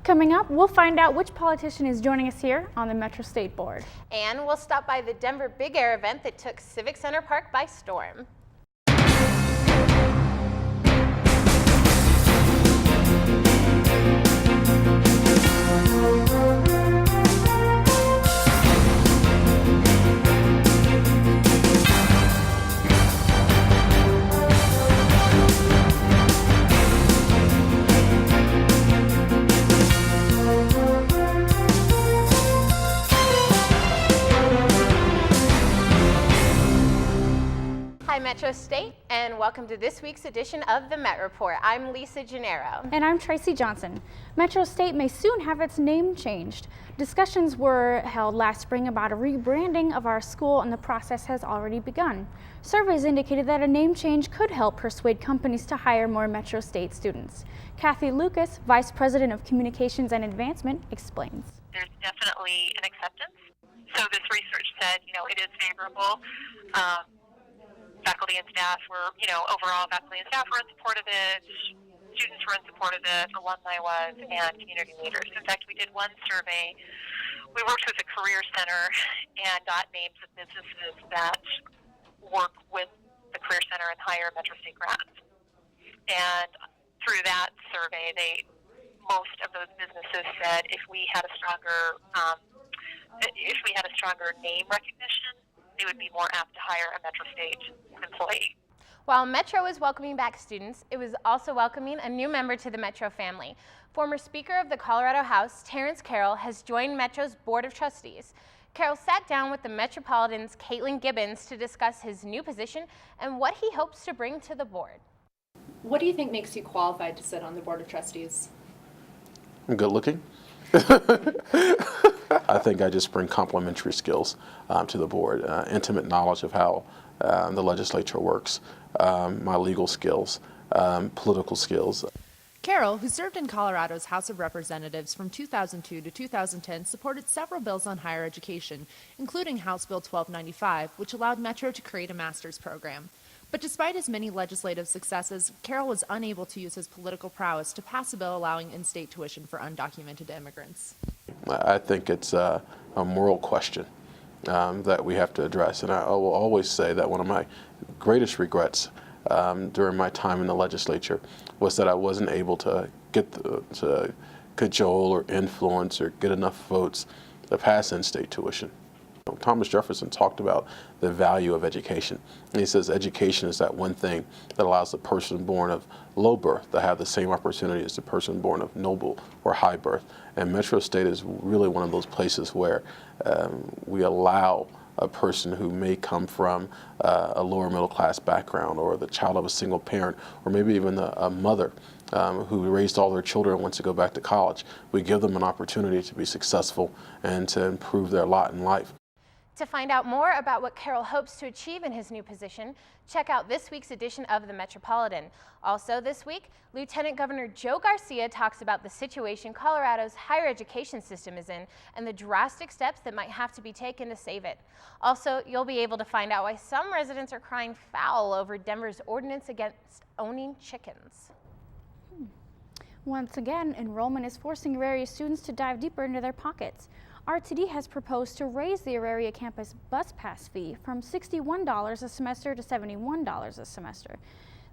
Coming up, we'll find out which politician is joining us here on the Metro State Board. And we'll stop by the Denver Big Air event that took Civic Center Park by storm. Hi Metro State, and welcome to this week's edition of the Met Report. I'm Lisa Gennaro. And I'm Traci Johnson. Metro State may soon have its name changed. Discussions were held last spring about a rebranding of our school, and the process has already begun. Surveys indicated that a name change could help persuade companies to hire more Metro State students. Kathy Lucas, Vice President of Communications and Advancement, explains. There's definitely an acceptance. So this research said, it is favorable. Faculty and staff were, overall faculty and staff were in support of it, students were in support of it, alumni was, and community leaders. In fact, we did one survey. We worked with a career center and got names of businesses that work with the career center and hire Metro State grads. And through that survey, most of those businesses said if we had a stronger name recognition, they would be more apt to hire a Metro State employee. While Metro is welcoming back students, it was also welcoming a new member to the Metro family. Former Speaker of the Colorado House, Terrence Carroll, has joined Metro's Board of Trustees. Carroll sat down with the Metropolitan's Caitlin Gibbons to discuss his new position and what he hopes to bring to the board. What do you think makes you qualified to sit on the Board of Trustees? I'm good looking. I think I just bring complementary skills to the board, intimate knowledge of how the legislature works, my legal skills, political skills. Carroll, who served in Colorado's House of Representatives from 2002 to 2010, supported several bills on higher education, including House Bill 1295, which allowed Metro to create a master's program. But despite his many legislative successes, Carroll was unable to use his political prowess to pass a bill allowing in-state tuition for undocumented immigrants. I think it's a moral question that we have to address. And I will always say that one of my greatest regrets during my time in the legislature was that I wasn't able to to cajole or influence or get enough votes to pass in-state tuition. Thomas Jefferson talked about the value of education. And he says education is that one thing that allows the person born of low birth to have the same opportunity as the person born of noble or high birth. And Metro State is really one of those places where we allow a person who may come from a lower middle class background, or the child of a single parent, or maybe even a mother who raised all their children and wants to go back to college. We give them an opportunity to be successful and to improve their lot in life. To find out more about what Carroll hopes to achieve in his new position, check out this week's edition of the Metropolitan. Also this week, Lieutenant Governor Joe Garcia talks about the situation Colorado's higher education system is in and the drastic steps that might have to be taken to save it. Also, you'll be able to find out why some residents are crying foul over Denver's ordinance against owning chickens. Once again, enrollment is forcing Auraria students to dive deeper into their pockets. RTD has proposed to raise the Auraria campus bus pass fee from $61 a semester to $71 a semester.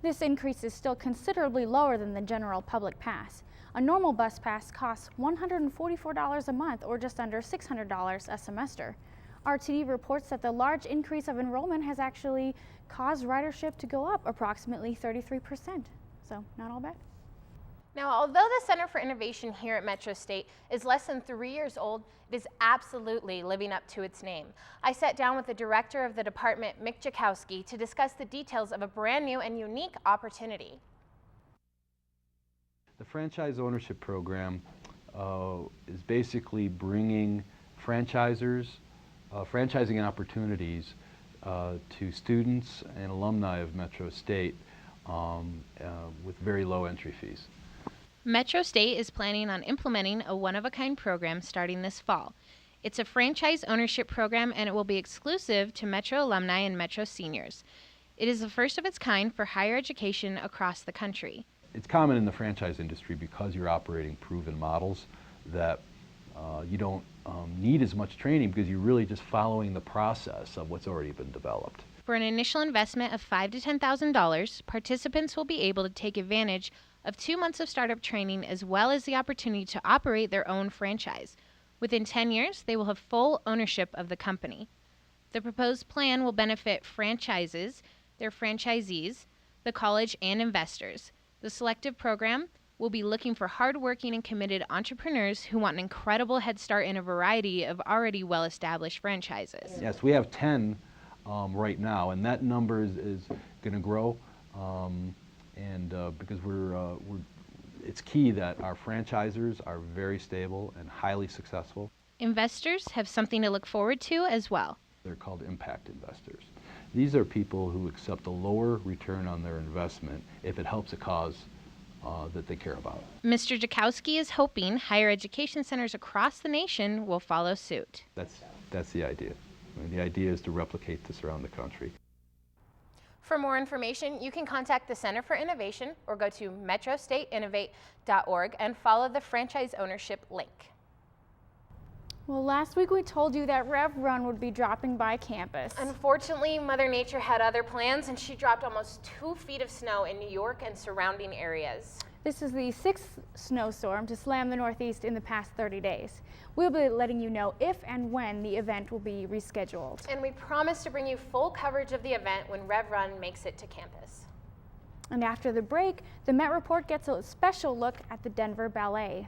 This increase is still considerably lower than the general public pass. A normal bus pass costs $144 a month, or just under $600 a semester. RTD reports that the large increase of enrollment has actually caused ridership to go up approximately 33%. So not all bad. Now, although the Center for Innovation here at Metro State is less than 3 years old, it is absolutely living up to its name. I sat down with the director of the department, Mick Jakowski, to discuss the details of a brand new and unique opportunity. The franchise ownership program is basically bringing franchising opportunities to students and alumni of Metro State with very low entry fees. Metro State is planning on implementing a one-of-a-kind program starting this fall. It's a franchise ownership program, and it will be exclusive to Metro alumni and Metro seniors. It is the first of its kind for higher education across the country. it's common in the franchise industry because you're operating proven models that you don't need as much training because you're really just following the process of what's already been developed. For an initial investment of $5,000 to $10,000, participants will be able to take advantage of 2 months of startup training as well as the opportunity to operate their own franchise. Within 10 years, they will have full ownership of the company. The proposed plan will benefit franchises, their franchisees, the college, and investors. The selective program will be looking for hardworking and committed entrepreneurs who want an incredible head start in a variety of already well-established franchises. Yes, we have 10 right now, and that number is going to grow, because it's key that our franchisors are very stable and highly successful. Investors have something to look forward to as well. They're called impact investors. These are people who accept a lower return on their investment if it helps a cause that they care about. Mr. Jakowski is hoping higher education centers across the nation will follow suit. That's the idea. I mean, the idea is to replicate this around the country. For more information, you can contact the Center for Innovation or go to metrostateinnovate.org and follow the franchise ownership link. Well, last week we told you that Rev Run would be dropping by campus. Unfortunately, Mother Nature had other plans and she dropped almost 2 feet of snow in New York and surrounding areas. This is the 6th snowstorm to slam the Northeast in the past 30 days. We'll be letting you know if and when the event will be rescheduled. And we promise to bring you full coverage of the event when Rev Run makes it to campus. And after the break, the Met Report gets a special look at the Denver Ballet.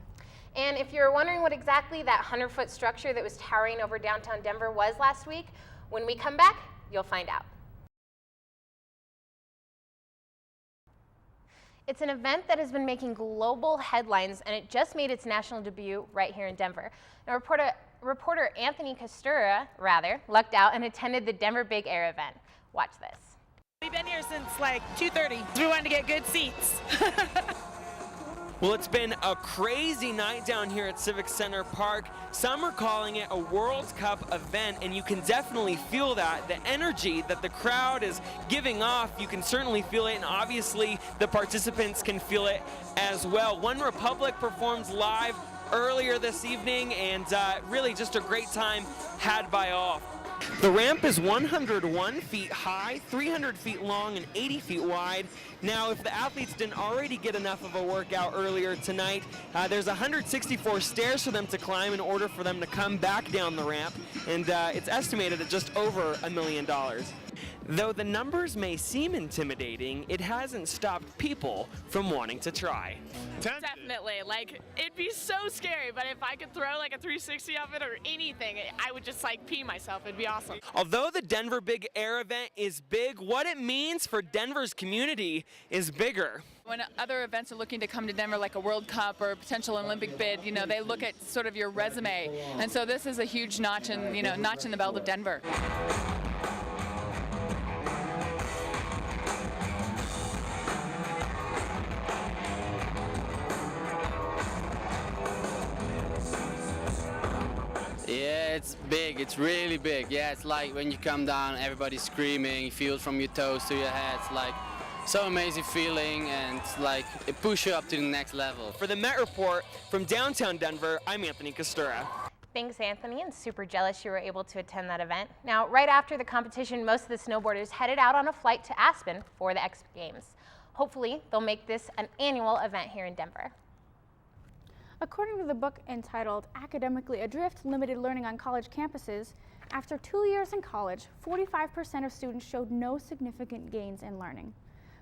And if you're wondering what exactly that 100-foot structure that was towering over downtown Denver was last week, when we come back, you'll find out. It's an event that has been making global headlines, and it just made its national debut right here in Denver. Now, reporter Anthony Costura, lucked out and attended the Denver Big Air event. Watch this. We've been here since like 2:30. We wanted to get good seats. Well, it's been a crazy night down here at Civic Center Park. Some are calling it a World Cup event, and you can definitely feel that. The energy that the crowd is giving off, you can certainly feel it, and obviously the participants can feel it as well. One Republic performs live earlier this evening, and really just a great time had by all. The ramp is 101 feet high, 300 feet long, and 80 feet wide. Now, if the athletes didn't already get enough of a workout earlier tonight, there's 164 stairs for them to climb in order for them to come back down the ramp, and it's estimated at just over $1 million. Though the numbers may seem intimidating, it hasn't stopped people from wanting to try. Definitely. Like, it'd be so scary, but if I could throw like a 360 of it or anything, I would just like pee myself. It'd be awesome. Although the Denver Big Air event is big, what it means for Denver's community is bigger. When other events are looking to come to Denver, like a World Cup or a potential Olympic bid, you know, they look at sort of your resume. And so this is a huge notch in, notch in the belt of Denver. Yeah, it's big. It's really big. Yeah, it's like when you come down, everybody's screaming. You feel it from your toes to your head. It's like so amazing feeling, and it's like it pushes you up to the next level. For the Met Report from downtown Denver, I'm Anthony Costura. Thanks, Anthony, and super jealous you were able to attend that event. Now, right after the competition, most of the snowboarders headed out on a flight to Aspen for the X Games. Hopefully, they'll make this an annual event here in Denver. According to the book entitled Academically Adrift, Limited Learning on College Campuses, after 2 years in college, 45% of students showed no significant gains in learning.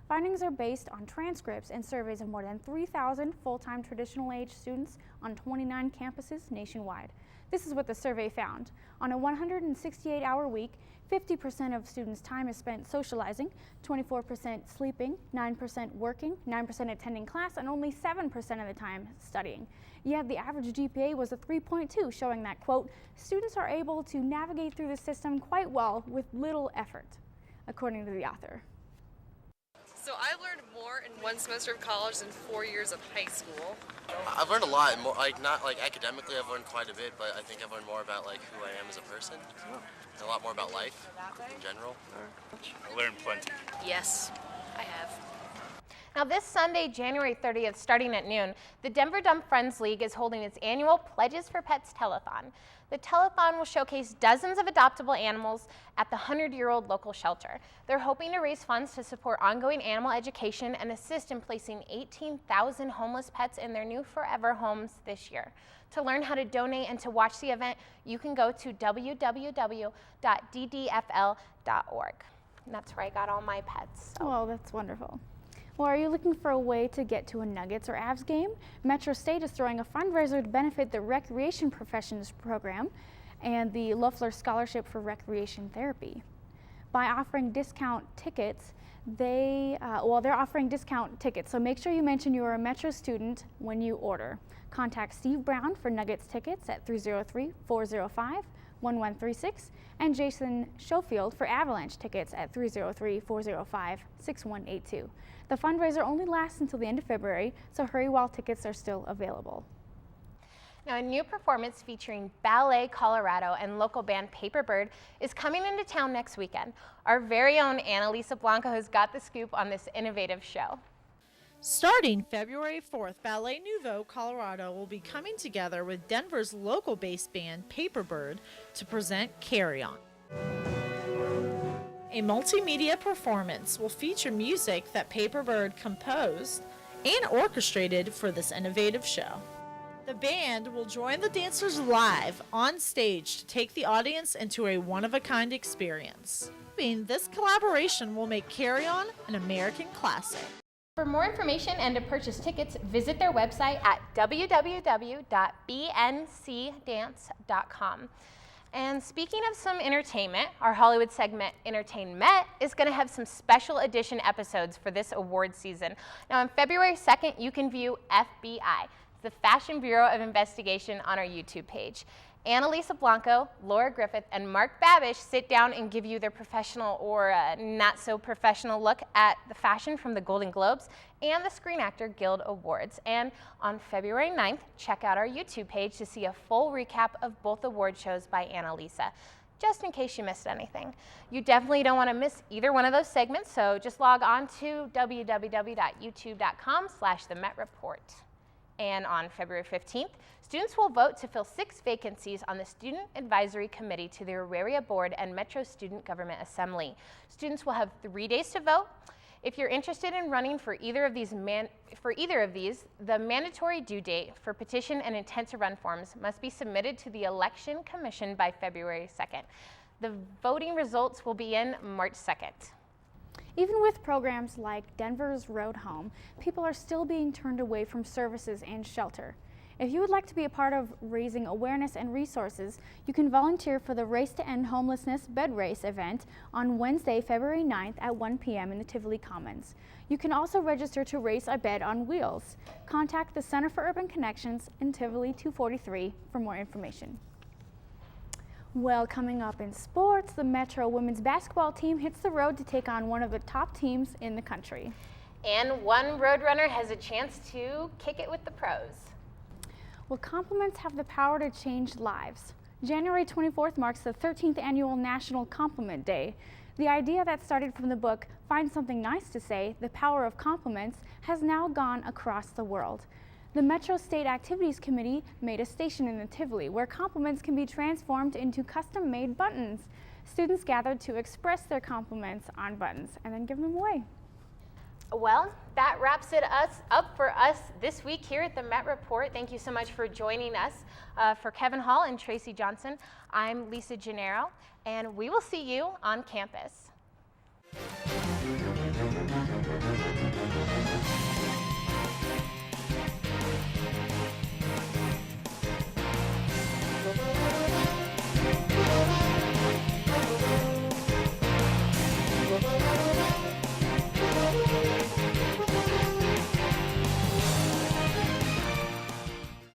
Findings are based on transcripts and surveys of more than 3,000 full-time traditional-age students on 29 campuses nationwide. This is what the survey found. On a 168-hour week, 50% of students' time is spent socializing, 24% sleeping, 9% working, 9% attending class, and only 7% of the time studying. Yet the average GPA was a 3.2, showing that, quote, students are able to navigate through the system quite well with little effort, according to the author. So I learned more in 1 semester of college than 4 years of high school. I've learned a lot, more, not academically I've learned quite a bit, but I think I've learned more about who I am as a person, and a lot more about life in general. I learned plenty. Yes, I have. Now this Sunday, January 30th, starting at noon, the Denver Dumb Friends League is holding its annual Pledges for Pets telethon. The telethon will showcase dozens of adoptable animals at the 100-year-old local shelter. They're hoping to raise funds to support ongoing animal education and assist in placing 18,000 homeless pets in their new forever homes this year. To learn how to donate and to watch the event, you can go to www.ddfl.org. And that's where I got all my pets. So. Oh, that's wonderful. Well, are you looking for a way to get to a Nuggets or Avs game? Metro State is throwing a fundraiser to benefit the Recreation Professions Program and the Loeffler Scholarship for Recreation Therapy. By offering discount tickets, they're offering discount tickets, so make sure you mention you're a Metro student when you order. Contact Steve Brown for Nuggets tickets at 303-405-1136 and Jason Schofield for Avalanche tickets at 303-405-6182. The fundraiser only lasts until the end of February, so hurry while tickets are still available. Now, a new performance featuring Ballet Colorado and local band Paperbird is coming into town next weekend. Our very own Annalisa Blanco has got the scoop on this innovative show. Starting February 4th, Ballet Nouveau Colorado will be coming together with Denver's local-based band Paperbird to present Carry On. A multimedia performance will feature music that Paperbird composed and orchestrated for this innovative show. The band will join the dancers live on stage to take the audience into a one-of-a-kind experience. This collaboration will make Carry On an American classic. For more information and to purchase tickets, visit their website at www.bncdance.com. And speaking of some entertainment, our Hollywood segment, Entertain Met, is going to have some special edition episodes for this award season. Now, on February 2nd, you can view FBI, the Fashion Bureau of Investigation, on our YouTube page. Annalisa Blanco, Laura Griffith, and Mark Babish sit down and give you their professional or not so professional look at the fashion from the Golden Globes and the Screen Actor Guild Awards. And on February 9th, check out our YouTube page to see a full recap of both award shows by Annalisa, just in case you missed anything. You definitely don't want to miss either one of those segments, so just log on to www.youtube.com/themetreport. And on February 15th, students will vote to fill 6 vacancies on the Student Advisory Committee to the Auraria Board and Metro Student Government Assembly. Students will have 3 days to vote. If you're interested in running for either of these, the mandatory due date for petition and intent to run forms must be submitted to the Election Commission by February 2nd. The voting results will be in March 2nd. Even with programs like Denver's Road Home, people are still being turned away from services and shelter. If you would like to be a part of raising awareness and resources, you can volunteer for the Race to End Homelessness Bed Race event on Wednesday, February 9th at 1 p.m. in the Tivoli Commons. You can also register to race a bed on wheels. Contact the Center for Urban Connections in Tivoli 243 for more information. Well, coming up in sports, the Metro women's basketball team hits the road to take on one of the top teams in the country. And one Roadrunner has a chance to kick it with the pros. Well, compliments have the power to change lives. January 24th marks the 13th annual National Compliment Day. The idea that started from the book, Find Something Nice to Say, The Power of Compliments, has now gone across the world. The Metro State Activities Committee made a station in the Tivoli where compliments can be transformed into custom-made buttons. Students gathered to express their compliments on buttons and then give them away. Well, that wraps it up for us this week here at the Met Report. Thank you so much for joining us. For Kevin Hall and Traci Johnson, I'm Lisa Gennaro, and we will see you on campus.